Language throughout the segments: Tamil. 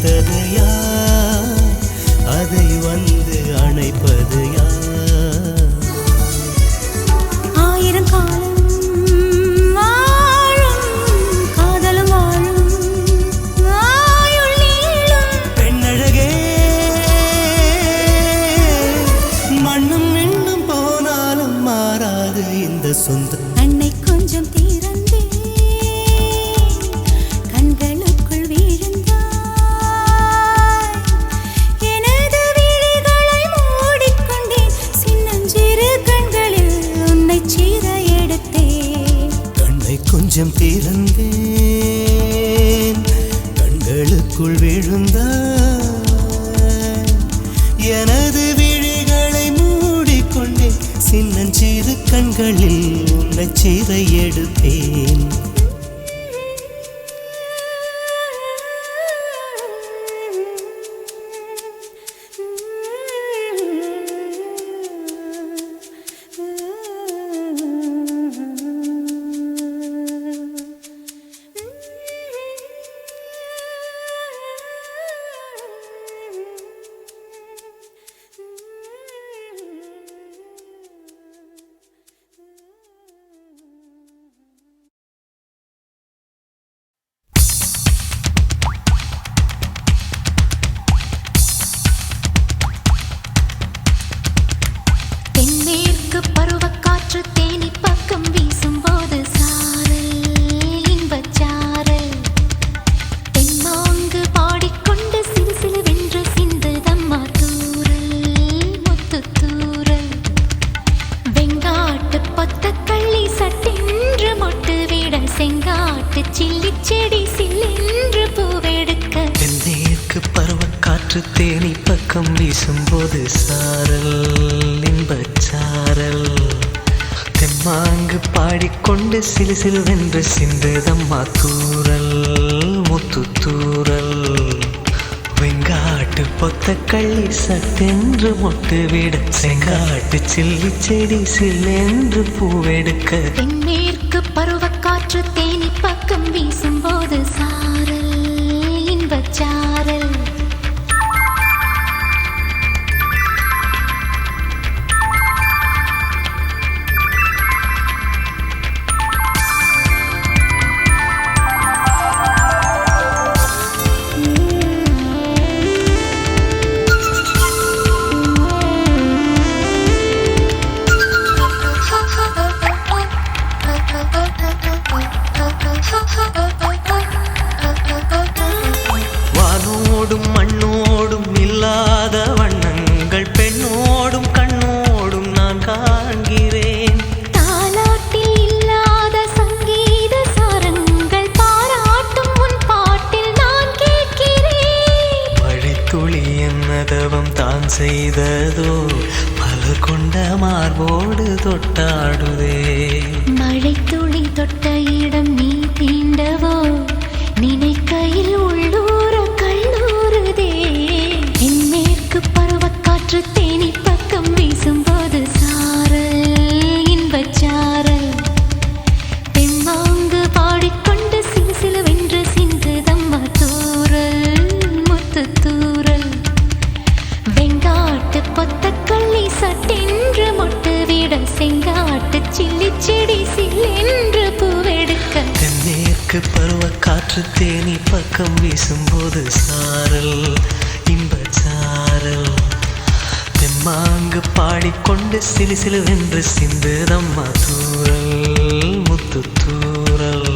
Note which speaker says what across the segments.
Speaker 1: வைத்தது யார்? அதை வந்து அணைப்பது யார்?
Speaker 2: ஆயிரம் காலம் வாழும் காதலும் வாழும் ஆயுள் நீளும்
Speaker 1: பெண்ணழகே, மண்ணும் விண்ணும் போனாலும் மாறாது இந்த சொந்தம்.
Speaker 2: கண்ணை கொஞ்சம் திறந்தே கண்களுக்குள் வீழ்ந்தாய். எனது விழிகளை மூடிக்கொண்டேன், சின்னஞ்சிறு கண்களில் உன்னை சீர எடுத்தேன்.
Speaker 1: கண்ணை கொஞ்சம் திறந்தேன், கண்களுக்குள் விழுந்தாய். எனது விழிகளை மூடிக்கொண்டேன், சின்னஞ்சிறு கண்களில் உன்னை சீர எடுத்தேன்.
Speaker 2: தென்மேற்கு பருவக்காற்று தேனி பக்கம் வீசும்போது சாரல் இன்பச் சாரல். தென்மாங்கு பாடிக்கொண்டு சிறு சிலுவென்று சிந்துதம்மா தூறல் முத்துத் தூறல். வெங்காட்டு பொத்தக்கள்ளி சட்டென்று மொட்டு விட செங்காட்டு சில்லிச் செடி சில்லென்று பூவெடுக்க.
Speaker 1: தென்மேற்கு பருவக்காற்று தேனி பக்கம் வீசும்போது சாரல் இன்பச்சாரல். தெம்மாங்கு பாடிக்கொண்டு சிலு சிலுவென்று சிந்துதம்மா தூறல் முத்துத்தூறல். வெங்காட்டு பொத்தக்கள்ளி சட்டென்று மொட்டு விட செங்காட்டு சில்லி செடி சில்லென்று பூவெடுக்க.
Speaker 2: தென்மேற்கு பருவக்காற்று தேனி பக்கம் வீசும்போது சாரல் இன்பச் சாரல்.
Speaker 1: வானோடும் மண்ணோடும் இல்லாத வண்ணங்கள் பெண்ணோடும் கண்ணோடும் நான் காண்கிறேன்.
Speaker 2: தாலாட்டில் இல்லாத சங்கீத சாரங்கள் பாராட்டும் உன் பாட்டில் நான் கேட்கிறேன்.
Speaker 1: மழைத்துளி என்னதவம் தான் செய்ததோ, மலர் கொண்ட மார்போடு தொட்டாடுதே.
Speaker 2: மழைத்துளி தொட்ட இடம் நீ தீண்டவோ, நினைக்கையில் உள்ளூர கல்லூருதே. தென்மேற்கு பருவக்காற்று தேனி பக்கம் வீசும்போது சாரல் இன்பச் சாரல். தெம்மாங்கு பாடிக்கொண்டு சிலு சிலுவென்று சிந்துதம்மா தூறல் முத்துத் தூறல். வெங்காட்டு பொத்தக்கள்ளி சட்டென்று மொட்டு விட செங்காட்டு சில்லிச் செடி சில்லென்று பூவெடுக்க.
Speaker 1: தென்மேற்கு பருவக்காற்று தேனி பக்கம் வீசும்போது சாரல் இன்பச்சாரல். தெம்மாங்கு பாடிக்கொண்டு சிலு சிலுவென்று சிந்துதம்மா தூறல் முத்துத்தூறல்.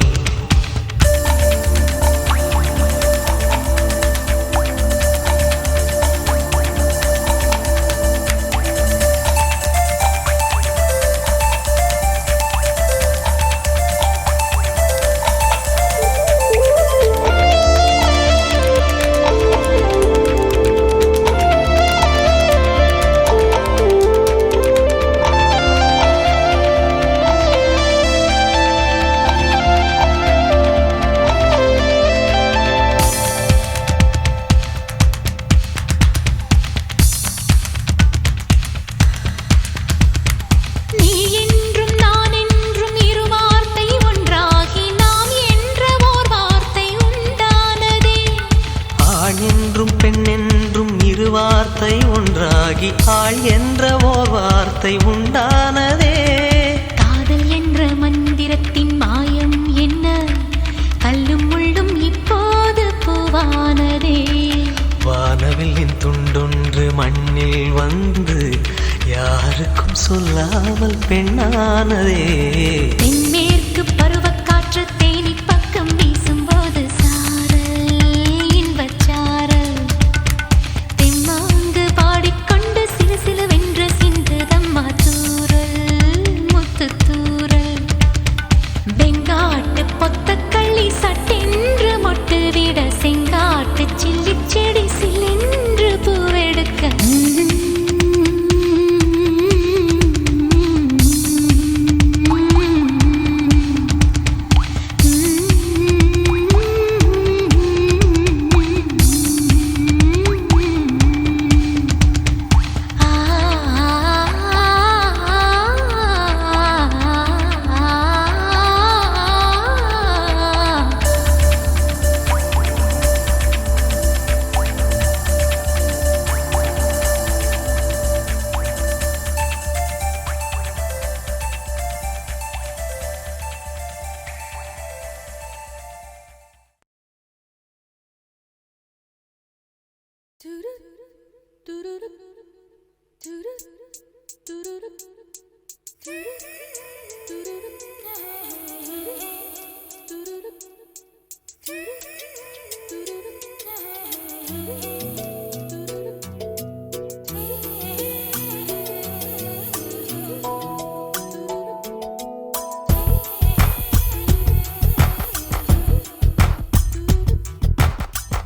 Speaker 1: என்றும் பெண் என்றும் இரு வார்த்தை ஒன்றாகி ஆள் என்ற ஓர் வார்த்தை உண்டானதே.
Speaker 2: காதல் என்ற மந்திரத்தின் மாயம் என்ன, கல்லும் முள்ளும் இப்போது பூவானதே.
Speaker 1: வானவில்லின் துண்டொன்று மண்ணில் வந்து யாருக்கும் சொல்லாமல் பெண்ணானதே.
Speaker 2: தென்மேற்கு பருவக்காற்று தேனி பக்கம் வீசும்போது சாரல் இன்பச்சாரல். தெம்மாங்கு பாடிக்கொண்டு சிலு சிலுவென்ற சிந்துதம்மா தூறல் முத்து தூறல். வெங்காட்டு பொத்தக்கள்ளி சட்டென்று மொட்டு விட செங்காட்டு சில்லி செடி சில்லென்று பூவெடுக்க.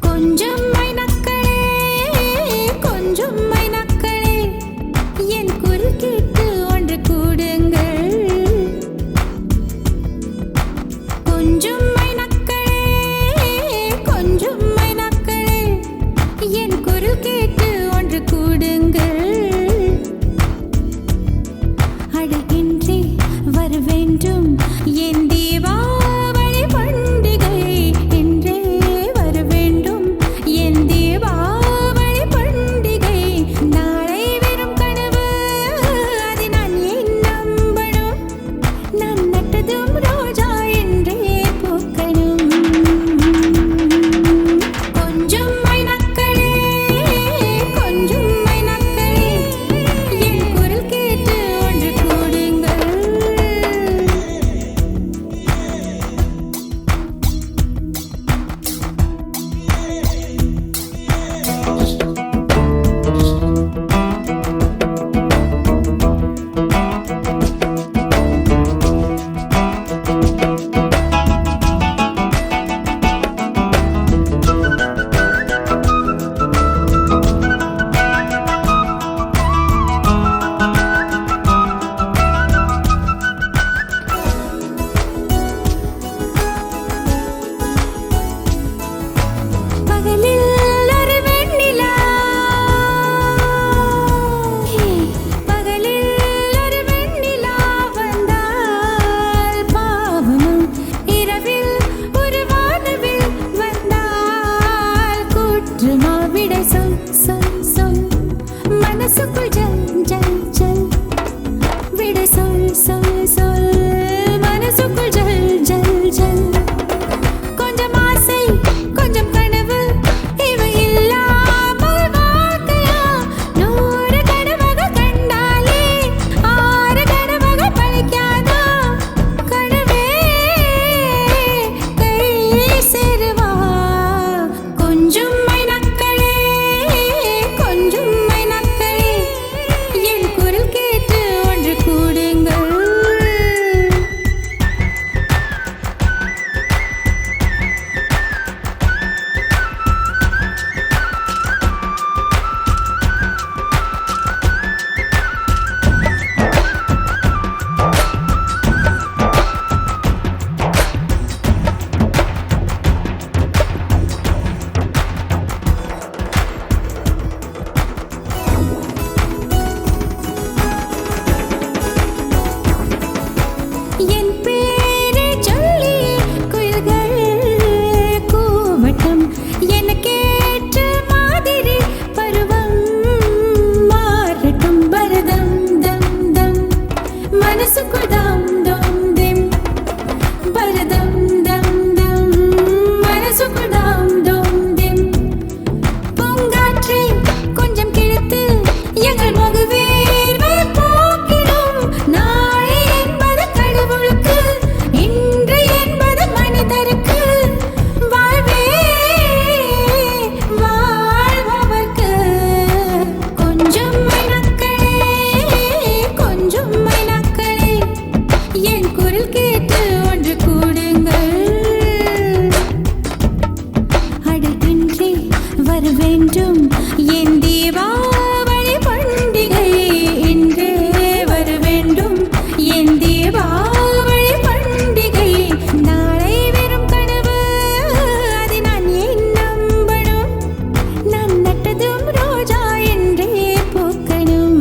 Speaker 2: கொஞ்சம் மைனக்களே கொஞ்சம் மைனக்களே என் குரல் கேட்டு ஒன்று கூடுங்கள். கொஞ்சம் மைனக்களே கொஞ்சம் மைனக்களே என் குரல் கேட்டு ஒன்று கூடுங்கள். அழகின்றே வர வேண்டும் என் தீபாவளி பண்டிகை என்றே வர வேண்டும் என் தீபாவளி பண்டிகை. நாளை வெறும் கனவு அதை நான் ஏன் நம்பணும், நான் நட்டதும் ரோஜா என்றே பூக்கணும். கொஞ்சம் மைனக்களே கொஞ்சம் மைனக்களே என் குரல் கேட்டு ஒன்று கூடுங்கள். பகலில் ஒரு வெண்ணிலா பகலில் ஒரு வெண்ணிலா வந்தால் பாவமா, இரவில் ஒரு வானவில் வந்தால் கூற்றுமா. விடை சொல் சொல் சொல் மனசுக்குள் ஜல் ஜல் ஜல். விடை சொல் சொல் சொல் மனசுக்குள் ஜல் ஜல் ஜல். கொஞ்சம் ஆசை கொஞ்சம் கனவு இவை இல்லாமல் வாழ்க்கையா. 100 கனவுகள் கண்டாலே 6 கனவுகள் பலிக்காதா. கனவே கை சேருவா. கொஞ்சம் மைனக்களே கொஞ்சம் மைனக்களே வர வேண்டும் என் தீபாவளி பண்டிகை இன்றே வர வேண்டும் என் தீபாவளி பண்டிகை நாளை வெறும் கனவு அதை நான் ஏன் நம்பணும் நான் நட்டதும் ரோஜா என்றே பூக்கணும்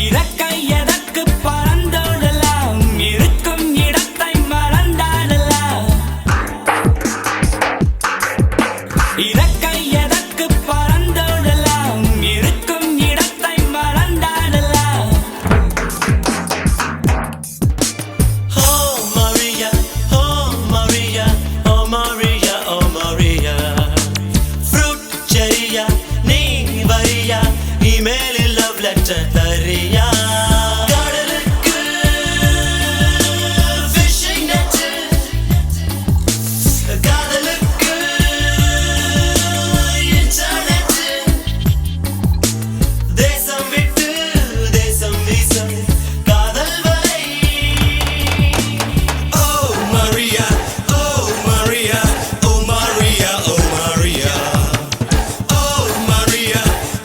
Speaker 3: இறக்கை எதற்கு பறந்தோடலாம் இருக்கும் இடத்தை மறந்தாடலாம் இறக்கை எதற்கு பறந்தோடலாம் இருக்கும் இடத்தை மறந்தாடலாம்
Speaker 1: Oh Maria, oh Maria, oh Maria, oh Maria. Fruit cherry-யா நீ வரியா இமெயிலில் love letter தரியா கடலுக்கு fishing net காதலுக்கு internet தேசம் விட்டு தேசம் வீசும் காதல் வரை Oh Maria, oh Maria, oh Maria, oh Maria. Oh Maria,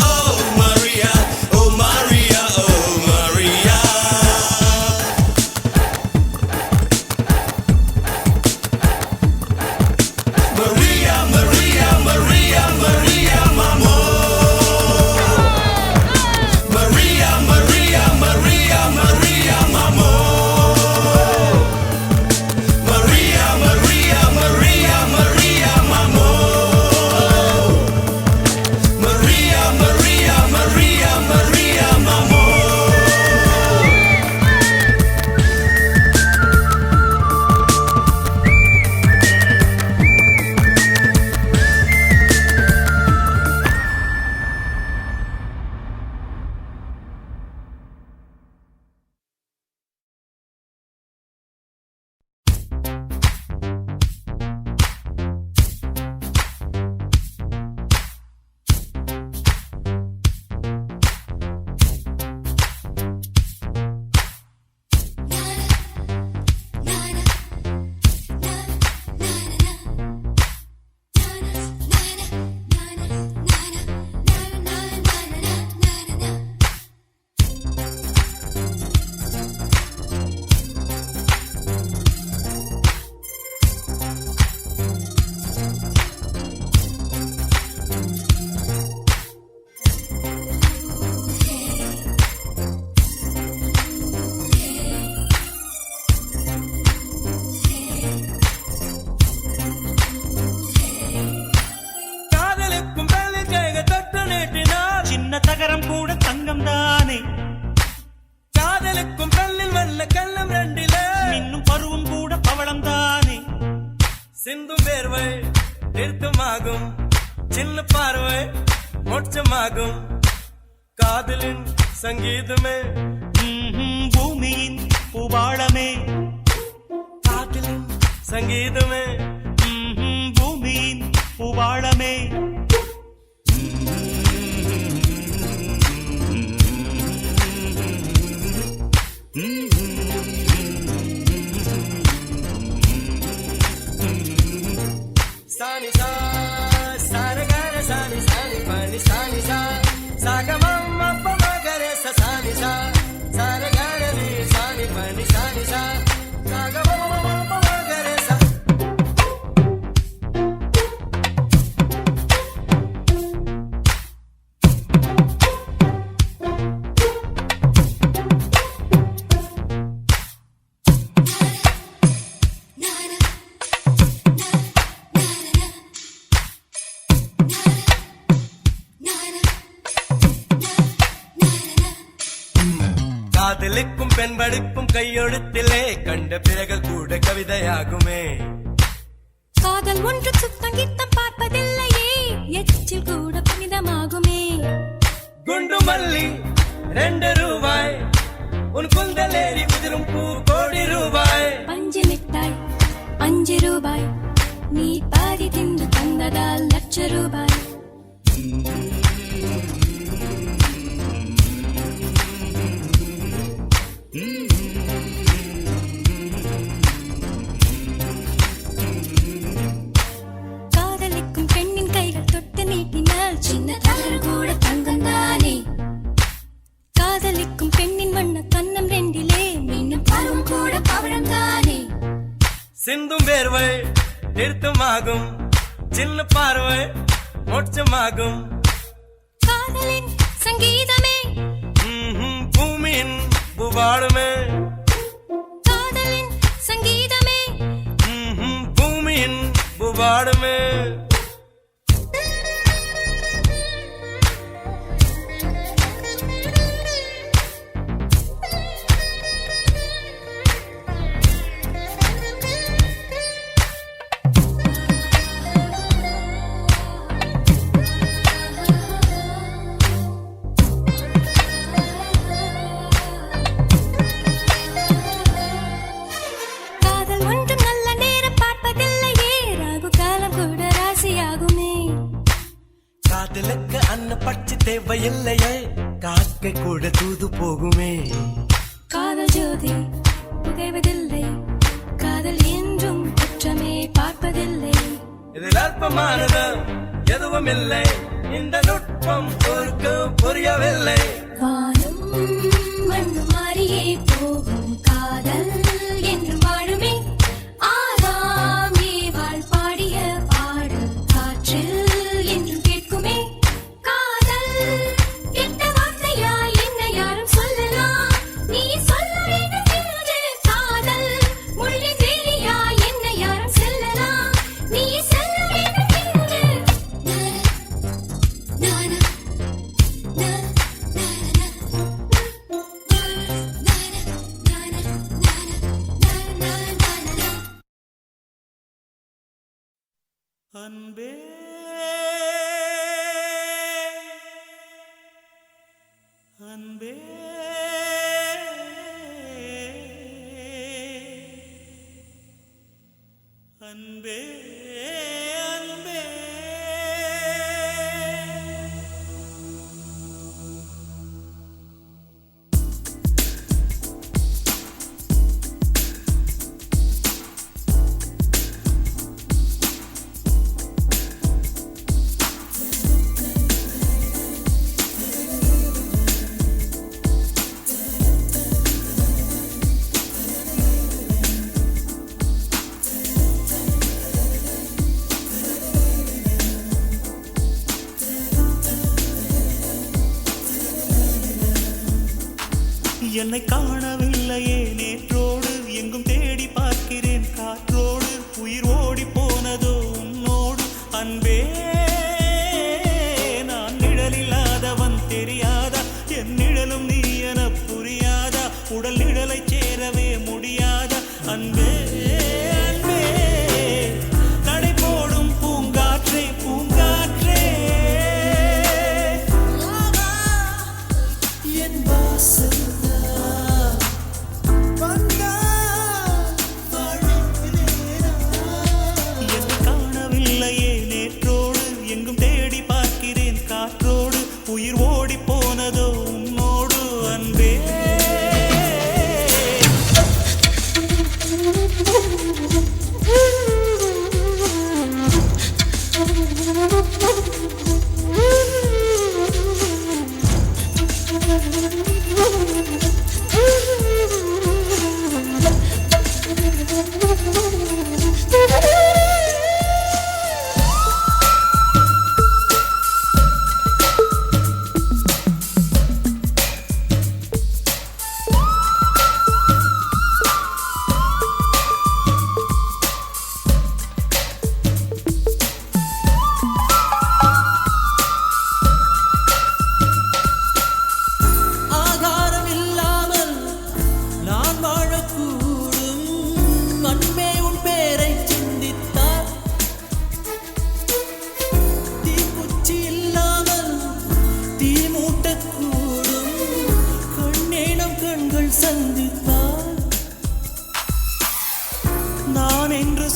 Speaker 1: oh Maria, oh Maria, oh Maria. Maria, Maria, Maria, Maria, mamo. Maria, Maria, Maria, Maria, mamo. Maria, Maria, Maria, Maria, mamo. Maria, Maria, Maria, Maria, mamo.
Speaker 3: காதலுக்கும் வெள்ளில் கைக தொட்டு நீட்டினார்
Speaker 1: சின்ன தகரம் கூட தங்கம் தானே
Speaker 3: காதலுக்கும் வெள்ளில் வல்ல கள்ளம் ரெண்டிலே
Speaker 1: இன்னும் பருவம் கூட பவளம் தானே
Speaker 3: சிந்தும் வேர்வை நிறுத்தமாகும் சின்ன பார்வை மோட்சமாகும் காதலின் சங்கீதமே
Speaker 1: பூமியின் பூபாளமே
Speaker 3: காதலின் சங்கீதமே
Speaker 1: பூமியின் பூபாளமே
Speaker 3: சானி சா சாரகர சானி சானி பனி சானி சா சாகமம் அப்ப மகரே சானி சா சாரகர நீ சானி பனி சானி சா சாகமம் அப்ப மகரே சா காதலிக்கும் பெண் படிப்பும் கையெழுத்திலே கண்ட பிறகு கூட கவிதையாகுமே
Speaker 2: காதல் ஒன்று சுத்தம் கித்தம் பார்ப்பதில்லையே எச்சில் கூட புனிதமாகுமே
Speaker 3: குண்டு மல்லி 2 ரூபாய் உன் குந்தலேறி குதிரும் பூ கோடி ரூபாய்
Speaker 2: பஞ்சு மிட்டாய் 5 ரூபாய் நீ பாதி தின்று தந்ததால் லட்ச ரூபாய் காதலிக்கும் பெண்ணின் கைகள் தொட்டு நீட்டினால் சின்ன தவறு கூட தங்கம் தானே காதலிக்கும் பெண்ணின் வண்ண கண்ணம் ரெண்டிலே மீண்டும் பருவம் கூட பவழம் தானே
Speaker 3: சிந்தும் வேர்வை நிறுத்தமாகும் சின்ன பார்வை மோட்சமாகும்
Speaker 2: காதலின் சங்கீதமே
Speaker 3: பூமி பாடுமே
Speaker 2: காதலின் சங்கீதமே
Speaker 3: பூமியின் பாடுமே
Speaker 2: காதல் ஒன்றும் நல்ல நேரம் பார்ப்பதில்லையே ராகு காலம் கூட ராசியாகுமே
Speaker 3: காதலுக்கு அன்ன பட்சி தேவையில்லையே காக்கை கூட தூது போகுமே
Speaker 2: காதல் ஜோதி புகைவதில்லை காதல் என்றும் குற்றமே பார்ப்பதில்லை
Speaker 3: இதில் அல்பமானது எதுவும் இல்லை இந்த நுட்பம் ஒருக்கு புரியவில்லை
Speaker 2: வானும் மண்ணும் மாறியே போகும் காதல் என்றும் வாழுமே ஆதாம் ஏவாள் பாடிய பாடல் காற்றில் என்றும் கேட்குமே காதல் கெட்ட வார்த்தையா என்ன யாரும் சொல்லலாம் நீ சொல்ல வேண்டும் என்று காதல் முள்ளின் வேலியா என்ன யாரும் செல்லலாம் நீ செல்ல வேண்டும் என்று நானா
Speaker 1: அன்பே அன்பே அன்பே அன்பே என்னை காணவில்லையே நேற்றோடு எங்கும் தேடி பார்க்கிறேன் காற்றோடு உயிர் ஓடி போனதோ உன்னோடு அன்பே நான் நிழலில்லாதவன் தெரியாதா என் நிழலும் நீ என புரியாதா உடல் நிழலை சேரவே முடியாதா அன்பே அன்பே நடை போடும் பூங்காற்றே பூங்காற்றே என் வாசல் காணவில்லையே நேற்றோடு எங்கும் தேடி பார்க்கிறேன் காற்றோடு உயிர் ஓடி போனதோ உன்னோடு அன்பே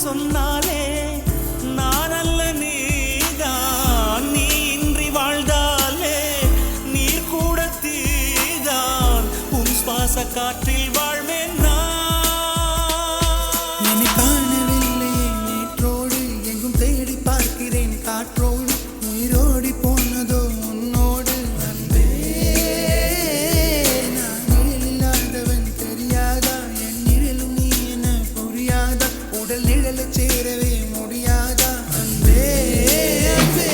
Speaker 1: சொன்னாலே நான் அல்ல நீதான் நீ இன்றி வாழ்ந்தாலே நீர் கூட தீதான் உன் சுவாச காற்றில் வாழ்வேன்
Speaker 4: என்னை காணவில்லையே நேற்றோடு எங்கும் தேடி பார்க்கிறேன் காற்றோடு உயிரோடி போனதோ உன்னோடு அன்பே நான் நிழலில்லாதவன் தெரியாதா என் நிழலும் நீ என புரியாதா உடல் நிழலை சேரவே முடியாதா அன்பே அன்பே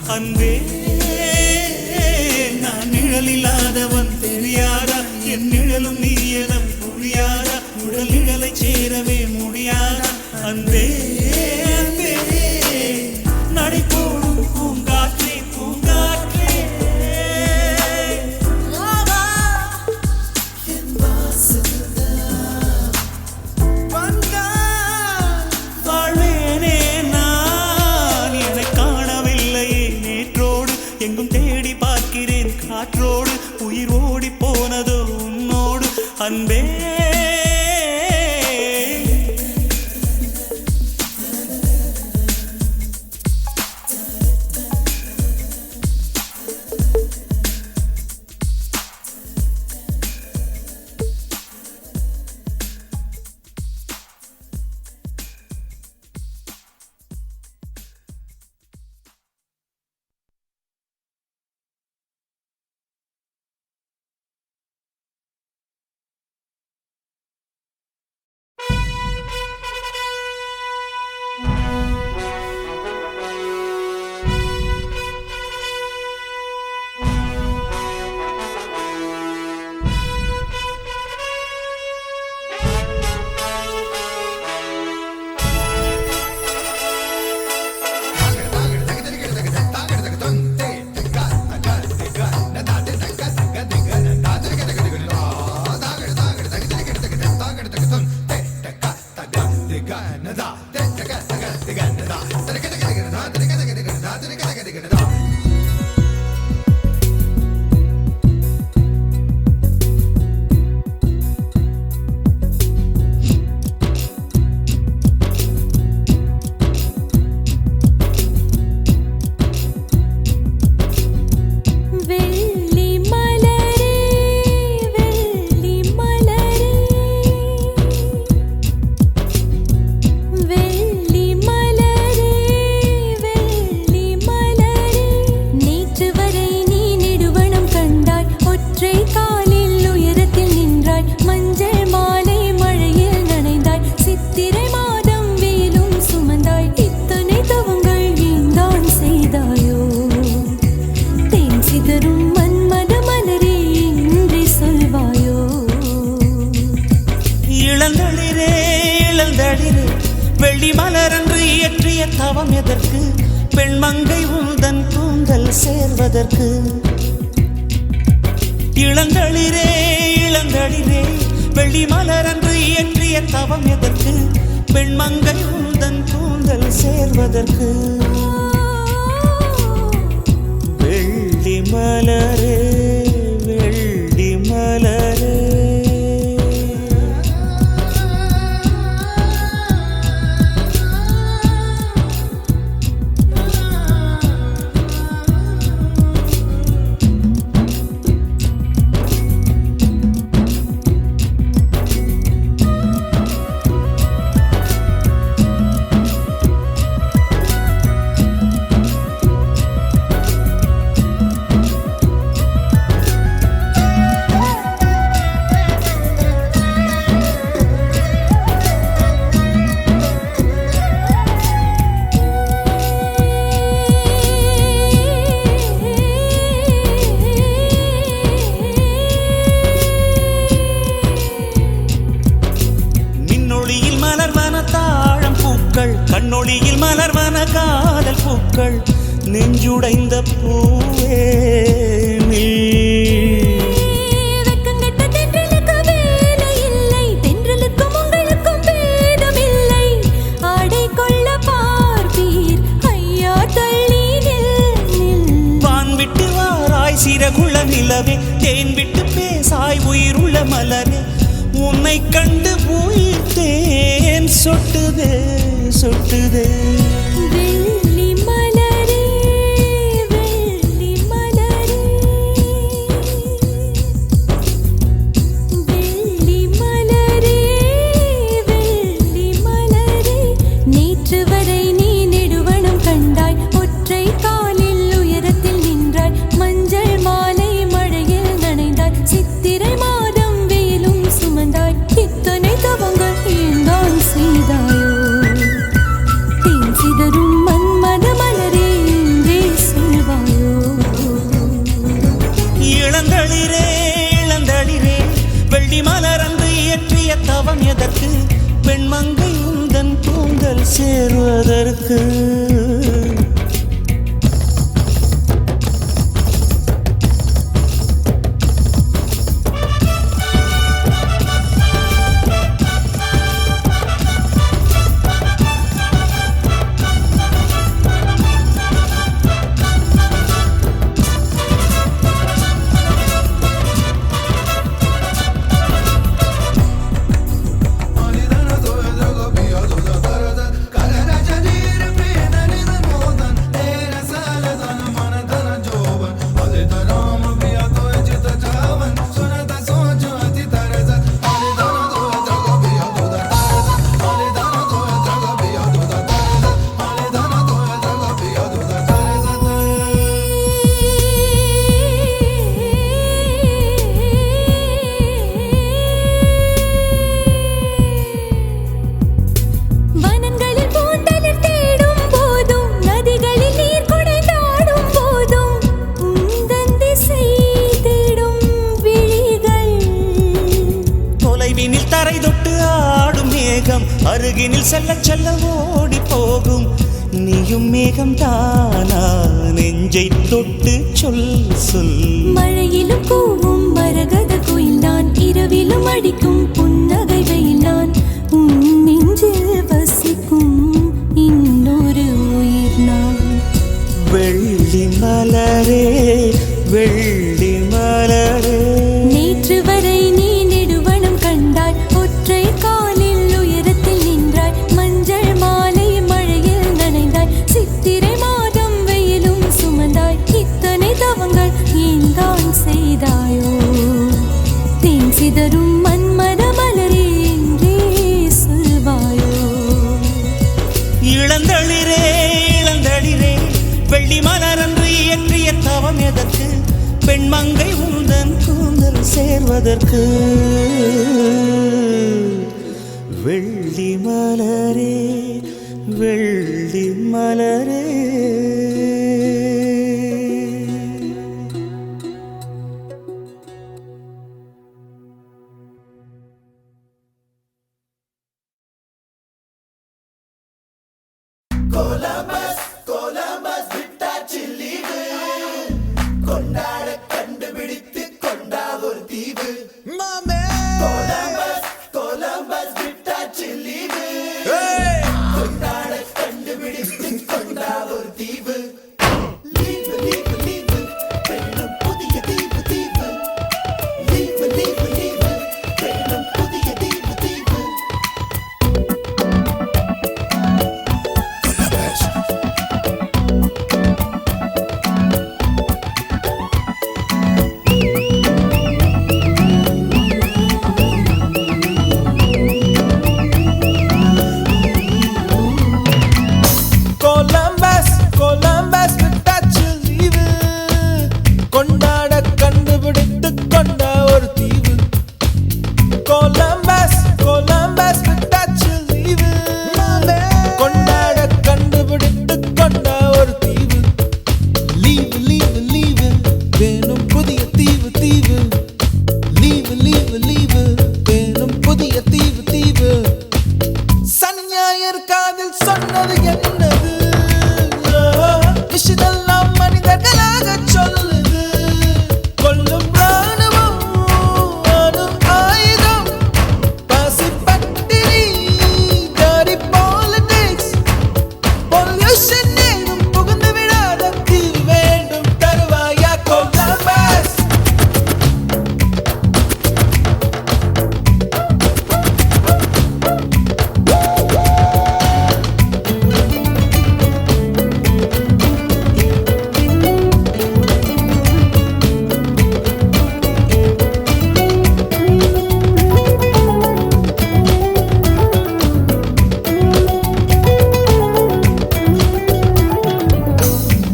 Speaker 1: அன்பே நான் நிழல் இல்லாதவன் தெரியாதா என் நிழலும் நீ என புரியாதா உடல் நிழலை சேரவே முடியாதா அன்பே அன்பே நடை போடும் பூங்காற்றே பூங்காற்றே வாழ்வேனே நான் என்னை காணவில்லையே நேற்றோடு எங்கும் தேடி பார்க்கிறேன் காற்றோடு உயிர் ஓடி போனதோ உன்னோடு அன்பே வெள்ளி மலரன்று இயற்றிய தவம் எதற்கு பெண்மங்கை உந்தன் கூந்தல் சேர்வதற்கு இளங்களிரே இளங்களிரே வெள்ளி மலரன்று இயற்றிய தவம் எதற்கு பெண்மங்கை உந்தன் கூந்தல் சேர்வதற்கு வெள்ளி மலரே வெள்ளி மலரே கண்ணொளியில் மலர்வன காதல் பூக்கள் நெஞ்சுடைந்த பூவே
Speaker 2: வெக்கங்கட்ட தென்றலுக்கு வேலை இல்லை தென்றலுக்கும் உங்களுக்கும் பேதமில்லை ஆடை கொள்ள பார்ப்பீர் ஐயா தள்ளி
Speaker 1: வான் விட்டு வாராய் சிறகுள்ள நிலவே தேன் விட்டு பேசாய் உயிருள்ள மலரே உன்னை கண்டு உயிர் தேன் சொட்டுதே சொட்டுதே
Speaker 2: வெள்ளி மலரே வெள்ளி மலரே வெள்ளி மலரே வெள்ளி மலரே நேற்று வரை நீ நெடுவனம் கண்டாய் ஒற்றை காலில் உயரத்தில் நின்றாய் மஞ்சள் மாலை மழையில் நனைந்தாய் சித்திரை மாதம் வெயிலும் சுமந்தாய் இத்தனை தவங்கள் ஏன் தான் செய்தாயோ சிதறும் மண்
Speaker 1: சேர்வதற்கு. அருகினில் செல்ல செல்ல ஓடி போகும் நீயும் மேகம் தானா நெஞ்சை தொட்டு சொல் சொல்.
Speaker 2: மழையிலும் பூவும் மரகத குயில் நான் இரவிலும் அடிக்கும் புன்னகை வெயில் நான் உன் நெஞ்சில் வசிக்கும் இன்னொரு உயிர் நான்.
Speaker 1: வெள்ளி மலரே வெள்ளி மலரே
Speaker 2: நேற்று வரை நீ நெடுவனம் கண்டாய் ஒற்றை காலில் உயரத்தில் நின்றாய் மஞ்சள் மாலை மழையில் நனைந்தாய் சித்திரை மாதம் வெயிலும் சுமந்தாய் இத்தனை தவங்கள் ஏன் தான் செய்தாயோ தேன் சிதறும் மன்மத மலரே எங்கே சொல்வாயோ.
Speaker 1: இளந்தளிரே இளந்தளிரே வெள்ளி மலரன்று இயற்றிய தவம் எதற்கு பெண்மங்கை உந்தன் கூந்தல் சேர்வதற்கு. வெள்ளி மலரே வெள்ளி மலரே
Speaker 4: கொலம்பஸ் கொலம்பஸ் விட்டாச்சு லீவு கொண்டாட கண்டுபிடித்து கொண்டா ஒரு தீவு. கொலம்பஸ் கொலம்பஸ் விட்டாச்சு லீவு கொண்டாட கண்டுபிடித்து கொண்டா ஒரு தீவு. லீவு லீவு லீவு வேணும் புதிய தீவு தீவு. லீவு லீவு லீவு வேணும் புதிய தீவு தீவு.
Speaker 3: கொலம்பஸ் கொலம்பஸ் விட்டாச்சு லீவு கொண்டாட கண்டுபிடித்து கொண்ட ஒரு தீவு. கொலம்பஸ் கொலம்பஸ் விட்டாச்சு லீவு கொண்டாட கண்டுபிடித்து கொண்ட ஒரு தீவு. லீவு லீவு லீவு வேணும் புதிய தீவு தீவு. லீவு லீவு லீவு வேணும் புதிய தீவு தீவு. சனி ஞாயிறு காதில் சொன்னது என்னது விஷயமெல்லாம் மனிதர்களாக சொல்லுது. கொல்லும் ராணுவம் அணும் ஆயுதம் பசி பட்டினி dirty politics pollution ஏதும் புகுந்து விடாத தீவு வேண்டும் தருவாயா கொலம்பஸ்.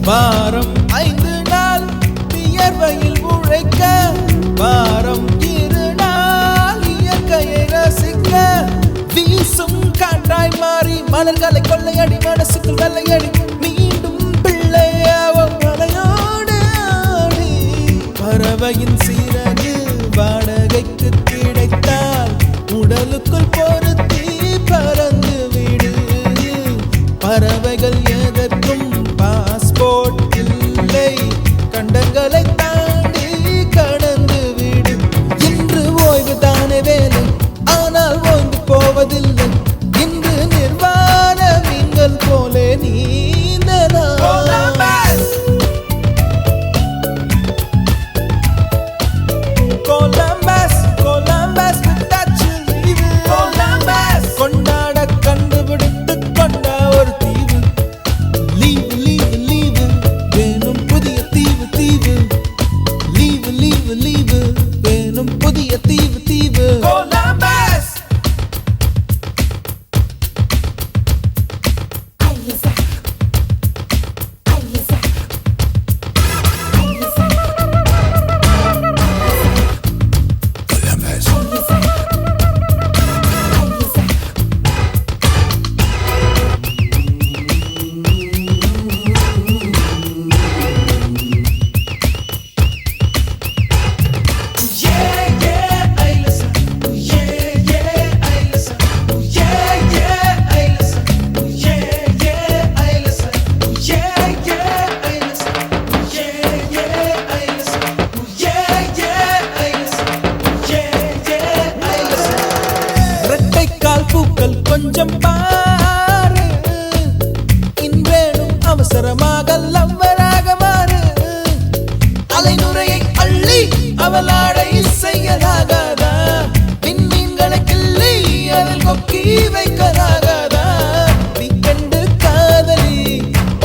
Speaker 3: வாரம் 5 நாள் வியர்வையில் உழைக்க வாரம் 2 நாள் இயற்கையை ரசிக்க வீசும் காற்றாய் மாறி மலர்களை கொள்ளையடி மனசுக்குள் வெள்ளையடி மீண்டும் பிள்ளையாவும் மலையோடு ஆடி. பறவையின் சீரகு வாடகைக்கு கிடைத்தால் உடலுக்குள் பொருத்தி பறந்து விடு.
Speaker 4: பறவைகள் எதற்கும் பாஸ்போர்ட் இல்லை, கண்டங்களை தாண்டி கடந்து விடு. இன்று ஓய்வு தானே வேலை, ஆனால் ஓய்ந்து போவதில்லை. இன்று நிர்வாண மீன்கள் போலே நீந்தலாம். கொலம்பஸ் கொலம்பஸ் விட்டாச்சு லீவு. கொலம்பஸ் கொண்டாட கண்டுபிடித்து கொண்ட ஒரு தீவு. லீவு லீவு லீவு வேணும் புதிய தீவு தீவு. லீவு லீவு லீவு வேணும் புதிய தீவு தீவு. கொலம்பஸ் கொஞ்சம் பாரு, இன்றேனும் அவசரமாக லவ்வராக மாறு. அலைநுரையை அள்ளி அவளாடை செய்யலாகாதா? விண்மீன்களை கிள்ளி அதில் கொக்கி வைக்கலாகாதா? வீக்கெண்டு காதலி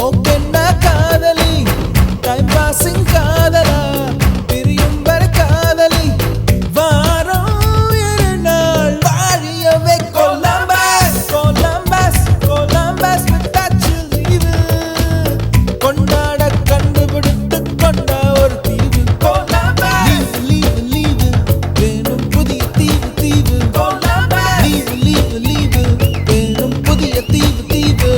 Speaker 4: ஓகேண்டா காதலி, டைம் பாசிங் காதலா பிரியும் வர காதலி. வாரம் 2 நாள் வாழியவே கொண்டாட கண்டுபிடித்து கொண்ட ஒரு தீவு. லீவு லீவு லீவு வேணும் புதிய தீவு தீவு. லீவு லீவு லீவு வேணும் புதிய தீவு தீவு.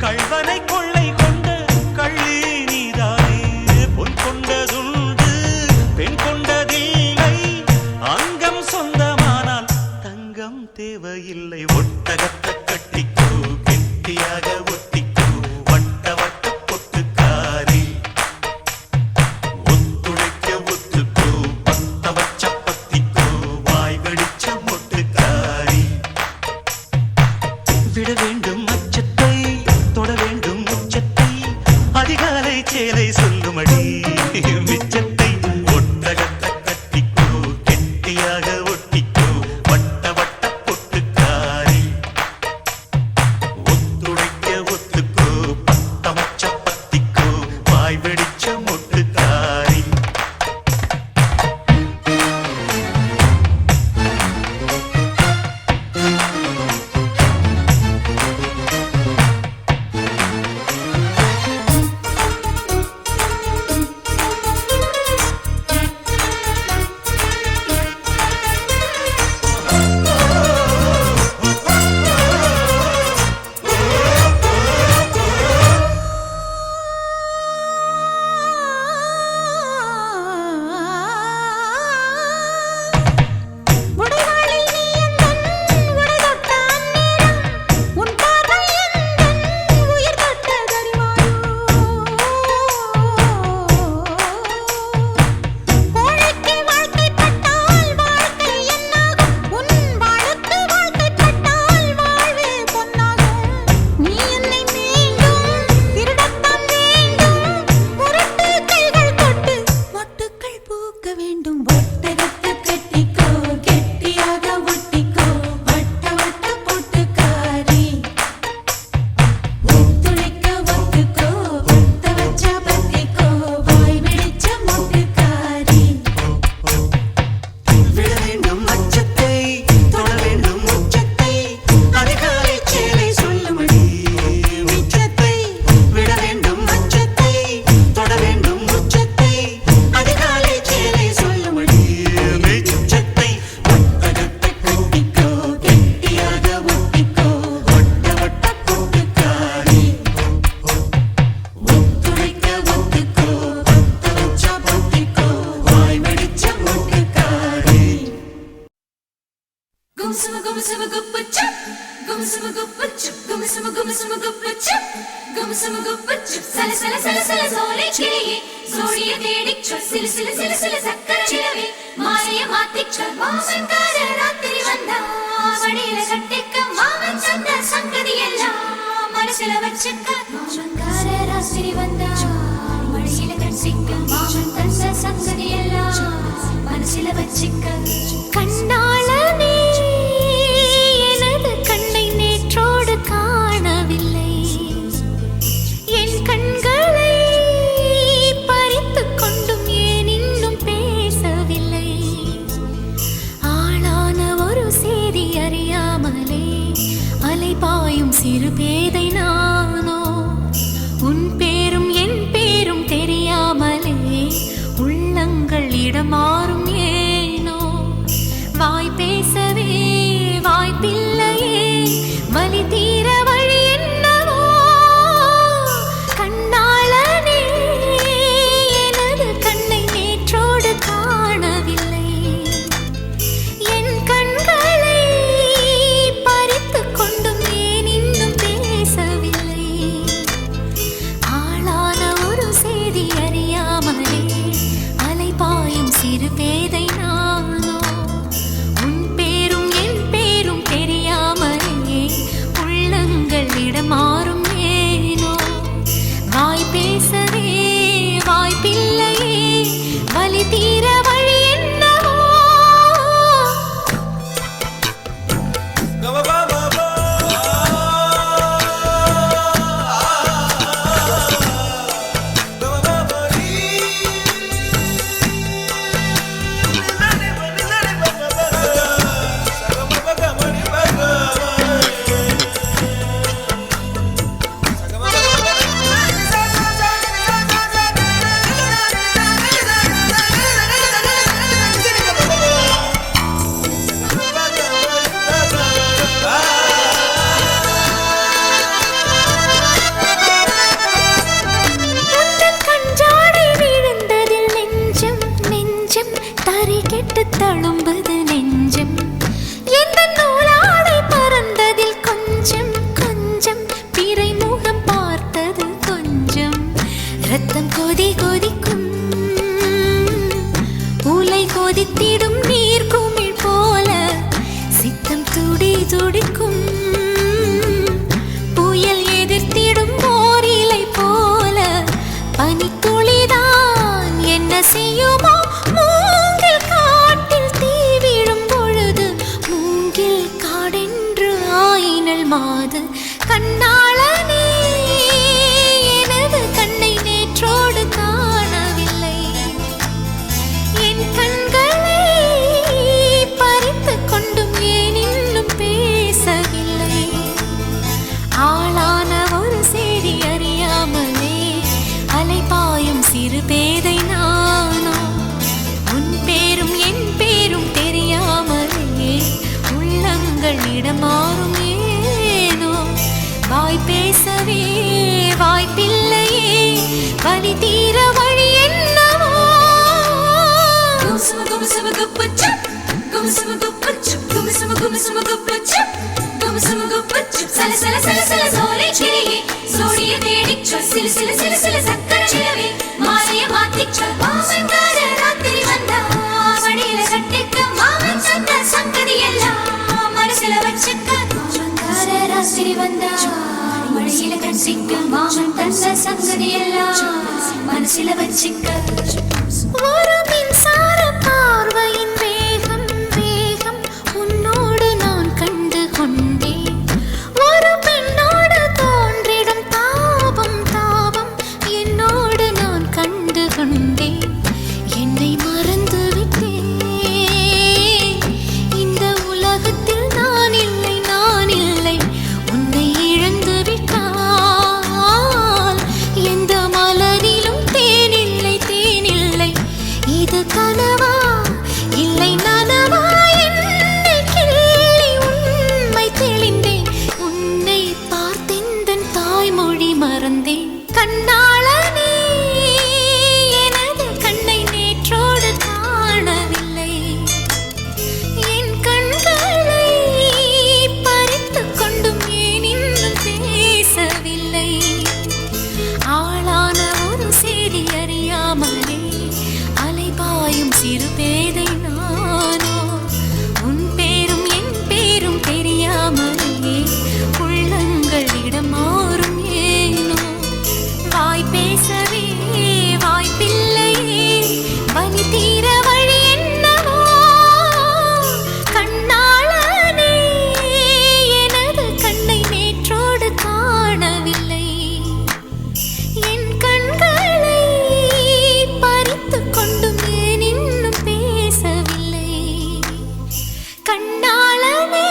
Speaker 1: கள்வனை கொள்ளை கொண்ட கள்ளி
Speaker 2: வேண்டும் ஒட்டகத்தை கட்டிக்கோ கெட்டியாக ஒட்டிக்கோ வட்ட வட்ட பொட்டுக்காரி ஒத்துழைக்க ஒத்துக்கோ ஒத்த வச்சா பத்திக்கோ வாய் வெடிச்ச முட்டுக்காரி
Speaker 1: விட வேண்டும் அச்சத்தை தொட வேண்டும் உச்சத்தை அதிகாலை சேலை சொல்லுமடி மிச்சத்தை விட வேண்டும் அச்சத்தை தொட வேண்டும் உச்சத்தை அதிகாலை சேலை சொல்லுமடி மிச்சத்தை ஒட்டகத்தை கட்டிக்கோ கெட்டியாக ஒட்டிக்கோ வட்ட வட்ட பொட்டுக்காரி ஒத்துழைக்க ஒத்துக்கோ ஒத்த வச்சா பத்திக்கோ வாய் வெடிச்ச முட்டுக்காரி
Speaker 2: Gumsama gumsama guppachu, gumsama guppachu, gumsama gumsama guppachu, gumsama guppachu. Sala sala sala sala zole chiliye, zodiye dedichu, sila sila sila sila sakkara chilave, maaliya maathichu, maamankara rathiri vanda, vadiyila kattikka maaman sanda sangadi ella, manasila vachikka, maamankara rathiri vanda, vadiyila kattikka maaman sanda sangadi ella, manasila vachikka. கண்ணாளனே எனது கண்ணை நேற்றோடு காணவில்லை என் கண்களை பறித்துக் கொண்டும் ஏன் இன்னும் பேசவில்லை ஆளான ஒரு செய்தி அறியாமலே அலைபாயும் சிறு பேதை நானோ உன் பேரும் என் பேரும் தெரியாமலே உள்ளங்கள் இடமாறும் ஏனோ வாய் பேசவே வாய்ப்பில்லையே வலி தீர வழி என்னவோ கண்ணாளனே எனது கண்ணை நேற்றோடு காணவில்லை என் கண்களை பறித்துக் கொண்டும் ஏன் இன்னும் பேசவில்லை ஆளான ஒரு செய்தி அறியாமலே அலைபாயும் சிறு பேதை நானோ உன் பேரும் என் பேரும் தெரியாமலே உள்ளங்கள் இடமாறும் ஏனோ வாய் பேசவே வாய்ப்பில்லையே வலி தீர வழி என்னவோ உந்தன் கஞ்சாடை விழுந்ததில் நெஞ்சம் நெஞ்சம் தறி கெட்டு தழும்புது நெஞ்சம் எந்த நூலாடை பறந்ததில் கொஞ்சம் கொஞ்சம் பிறை முகம் பார்த்தது கொஞ்சம் ரத்தம் கொதி கொதிக்கும் உலை கொதித்திடும் நீர் குமிழ் போல சித்தம் துடி துடிக்கும் புயல் எதிர்த்திடும் போரிலை போல பனித்துளிதான் என்ன செய்யுமோ மூங்கில் காட்டில் தீ விழும் பொழுது மூங்கில் காடென்று ஆயினல் மாது கண்ணாளனே எனது கண்ணை நேற்றோடு காணவில்லை என் கண்களை பறித்துக் கொண்டும் ஏன் இன்னும் பேசவில்லை ஆளான ஒரு செய்தி அறியாமலே அலைபாயும் சிறு பேதை நானோ உன் பேரும் என் பேரும் தெரியாமலே உள்ளங்கள் இடமாறும் ஏனோ வாய் பேசவே வாய்ப்பில்லையே வலி தீர வழி என்னவோ கும்சும கும்சும குப்பச்சு கும்சும குப்பச்சு கும்சும கும்சும குப்பச்சு கும்சும குப்பச்சு சல சல சல சல சோலை சிரியே சோடிய தேடிச்சு சில சில சில சில சக்கர சிலவே மாலைய மாத்திச்சு மாமன்கார ராத்திரி வந்தா வடியில கட்டிக்க மாமன் சந்த சங்கதி எல்லாம் மனசுல வச்சுக்க மாமன்கார ராத்திரி வந்தா வடியில கட்டிக்க மாமன் தந்த சங்கதி எல்லாம் மனசுல வச்சுக்க ஒரு மின்சாரம் கனவா இல்லை நனவா என்னை கிள்ளி உண்மை தெளிந்தேன் உன்னை பார்த்தெந்தன் தாய்மொழி மறந்தேன் கண்ணாளனே எனது கண்ணை நேற்றோடு காணவில்லை என் கண்களை பறித்துக் கொண்டும் ஏன் இன்னும் பேசவில்லை ஆளான ஒரு செய்தி அறியாமலே அலைபாயும் சிறு பேதை நானோ உன் பேரும் என் பேரும் தெரியாமலே உள்ளங்களிடம் மாறும் ஏனோ வாய் பேசவே வாய்ப்பில்லையே வலி தீர வழி என்னவோ கண்ணாளனே எனது கண்ணை நேற்றோடு காணவில்லை என் கண்களை பறித்துக் கொண்டும் ஏன் இன்னும் பேசவில்லை கண்ணாளனே.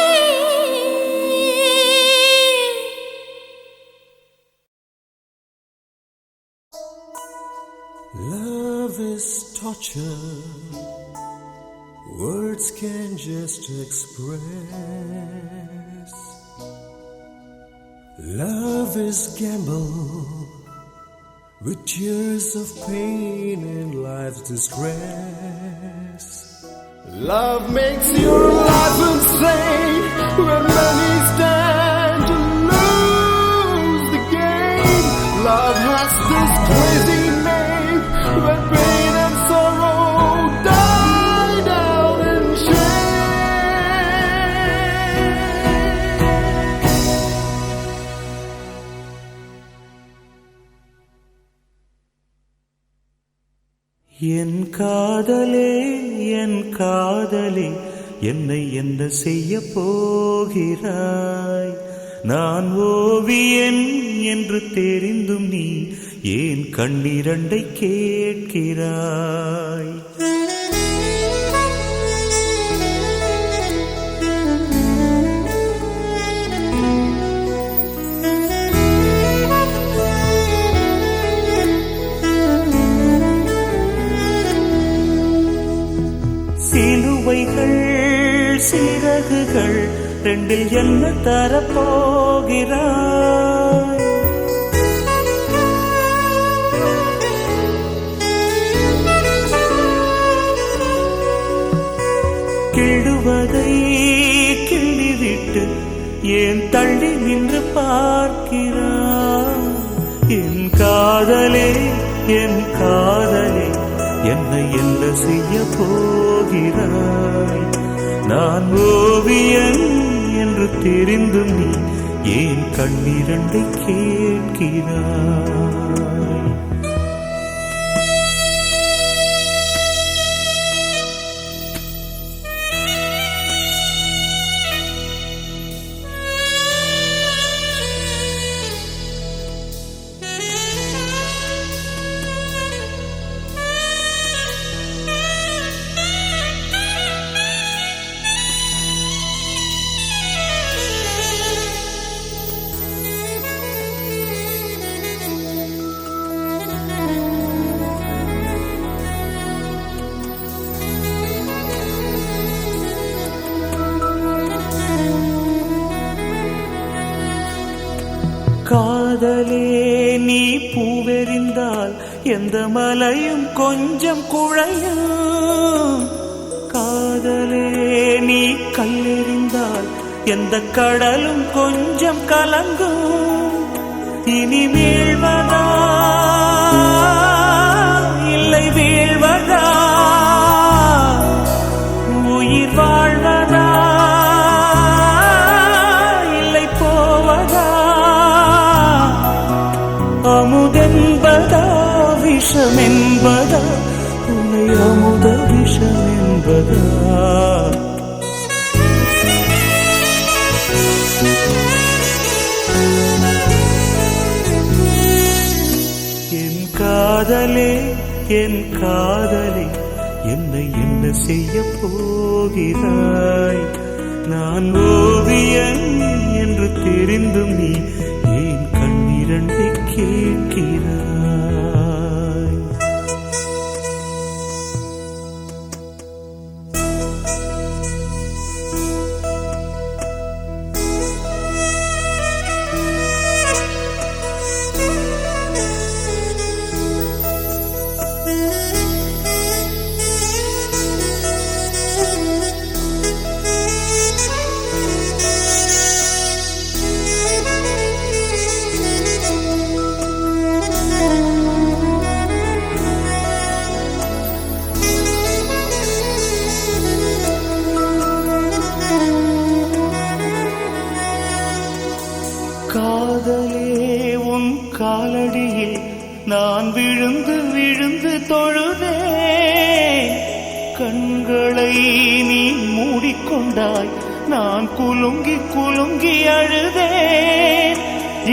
Speaker 3: Love is torture, words can just express. Love is gamble with tears of pain and life's distress. Love makes your life insane when many stand to lose the game. Love has this crazy name when pain and sorrow die down in shame.
Speaker 1: என் காதலே என் காதலே என்னை என்ன செய்ய போகிறாய் நான் ஓவியன் என்று தெரிந்தும் நீ ஏன் கண்ணிரண்டை கேட்கிறாய் சிலுவைகள் சிறகுகள் ரெண்டில் என்ன தரப்போகிறாய் கிள்ளுவதை கிள்ளிவிட்டு ஏன் தள்ளி நின்று பார்க்கிறாய் என் காதலே என் காதலே என்னை என்ன செய்ய போகிறாய் நான் ஓவியன் என்று தெரிந்தும் நீ ஏன் கண்ணிரண்டை கேட்கிறாய் காதலே நீ பூவெறிந்தால் எந்த மலையும் கொஞ்சம் குழையும் காதலே நீ கல்லெறிந்தால் எந்த கடலும் கொஞ்சம் கலங்கும் இனி வீழ்வதா இல்லை வீழ்வதா உயிர் வாழ்வதா இல்லை போவதா அமுதென்பதா விஷமென்பதா உன்னை அமுத விஷமென்பதா என் காதலே என் காதலே என்னை என்ன செய்ய போகிறாய் நான் ஓவியன் என்று தெரிந்தும் நீ ஏன் கண்ணிரண்டை கேட்கிறாய் கண்களை நீ மூடிக்கொண்டாய், நான் குலுங்கி குலுங்கி அழுதேன்.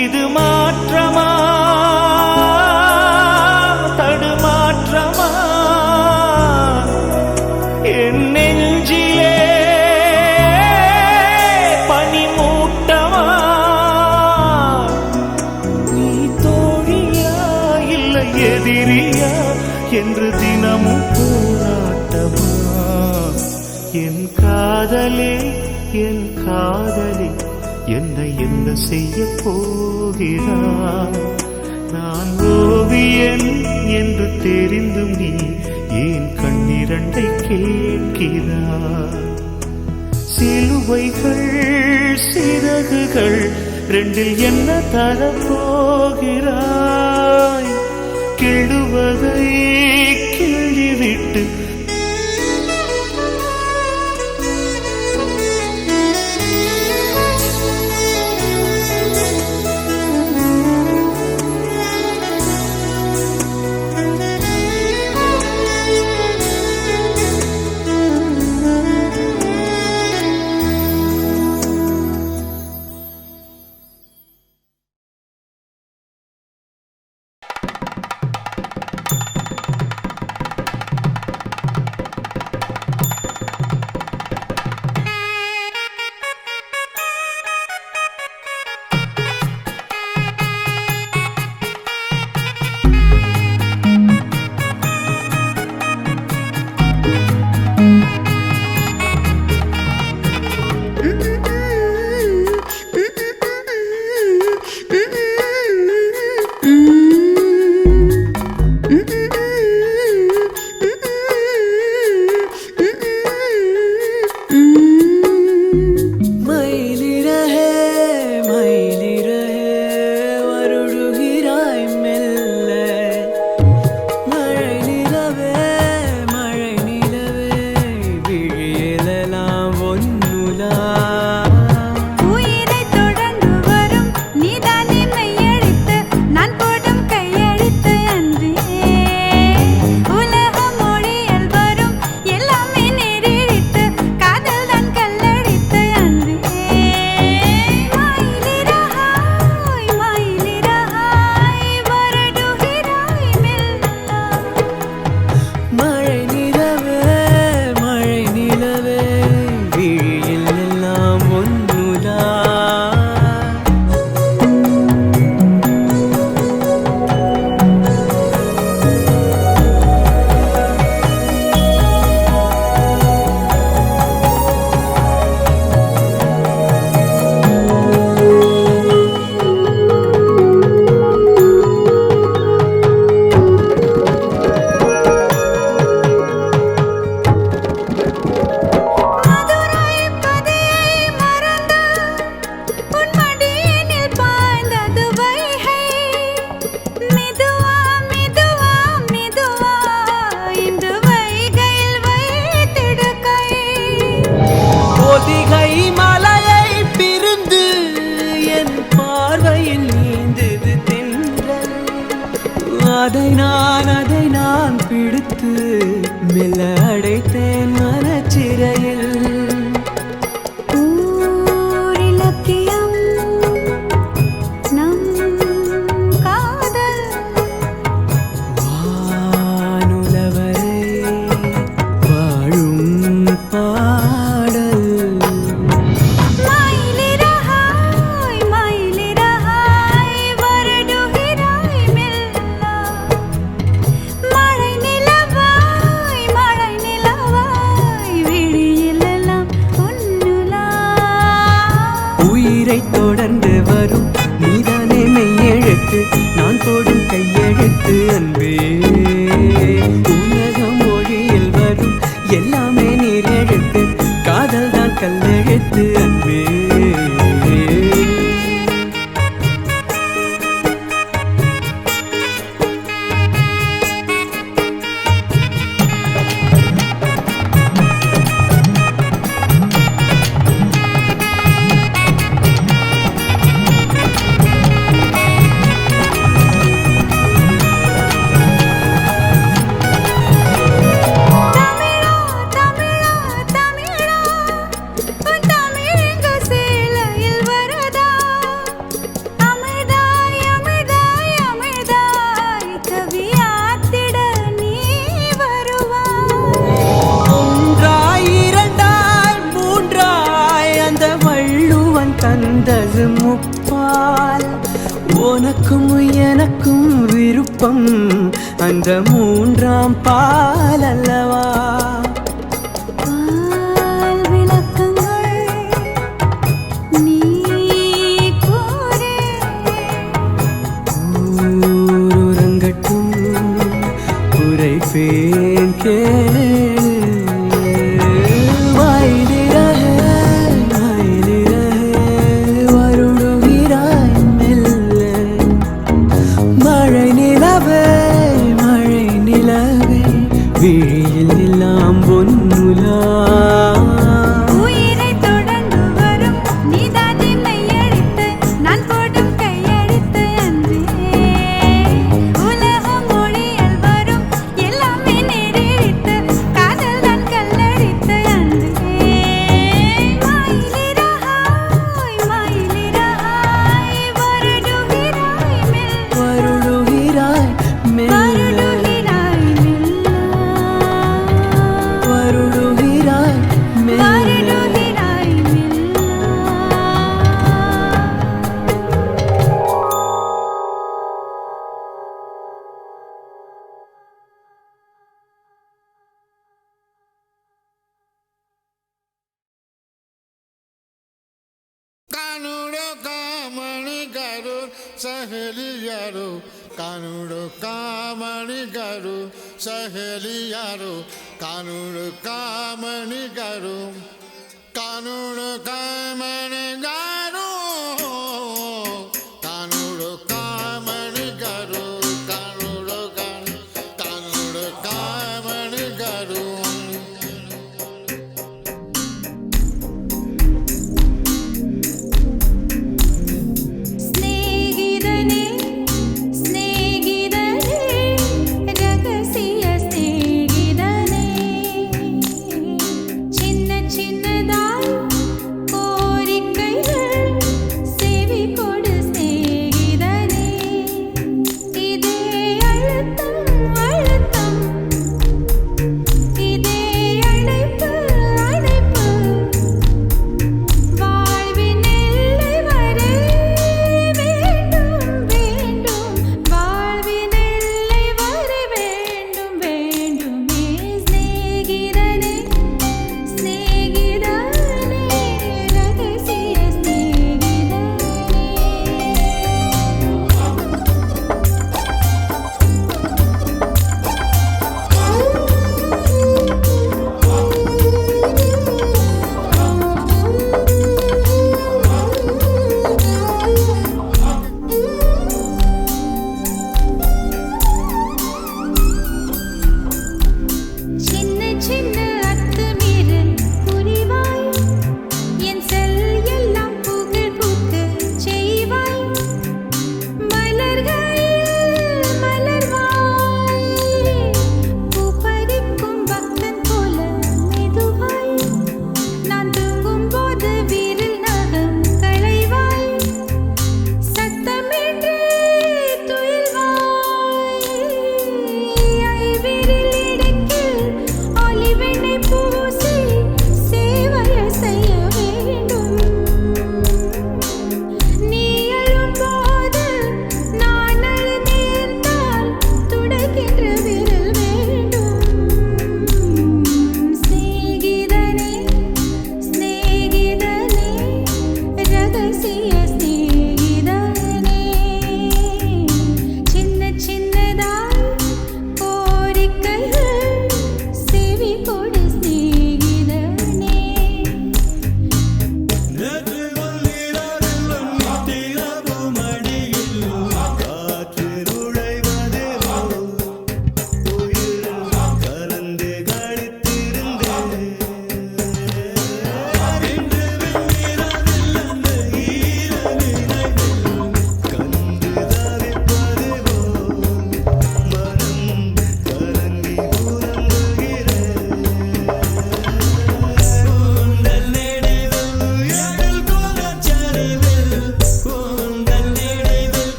Speaker 1: இது மாற்றமா தடுமாற்றமா? என் நெஞ்சிலே பனிமூட்டமா? நீ தோழியா இல்லை எதிரியா என்று தினமும் போராட்டமா? என் காதலே என் காதலே என்னை என்ன செய்ய போகிறாய்? நான் ஓவியன் என்று தெரிந்தும் நீ ஏன் கண்ணிரண்டை கேட்கிறாய்? சிலுவைகள் சிறகுகள் ரெண்டில் என்ன தரப்போகிறாய்? கிழுவதை கிழிவிட்டு
Speaker 3: அதை நான் பிடித்து மெல்ல அடைத்தேன் மனச்சிறையில்.
Speaker 2: ஊரிலக்கியம் நம் காதல்
Speaker 3: வானுலவரை வாழும் பாடல்.
Speaker 2: மயிலிறகாய் வருடுகிறாய் மெல்ல மழை நிலவாய் விழியில்
Speaker 3: உனக்கும் எனக்கும் விருப்பம் அந்த மூன்றாம் பால் அல்லவா
Speaker 2: பால் விளக்கங்கள் நீ கூறு
Speaker 3: ஊரங்கட்டும் உரைப்பேன் கேளு விழியில் எல்லாம் பொன்னுலா
Speaker 2: உயிரை தொடர்ந்து வரும் நீதான் என்னை அழைத்து நான் போடும் கையெழுத்து அன்றே உலகம் மொழியில் வரும் எல்லாமே நேரிழித்து காதல் தான் கல்லடித்து அன்றே மயிலிறகாய்
Speaker 3: வருடுகிறாய்
Speaker 5: कानूड़ो कामणी करो सहेली यारो कानूड़ो कामणी करो सहेली यारो कानूड़ो कामणी करो कानूड़ो कामणी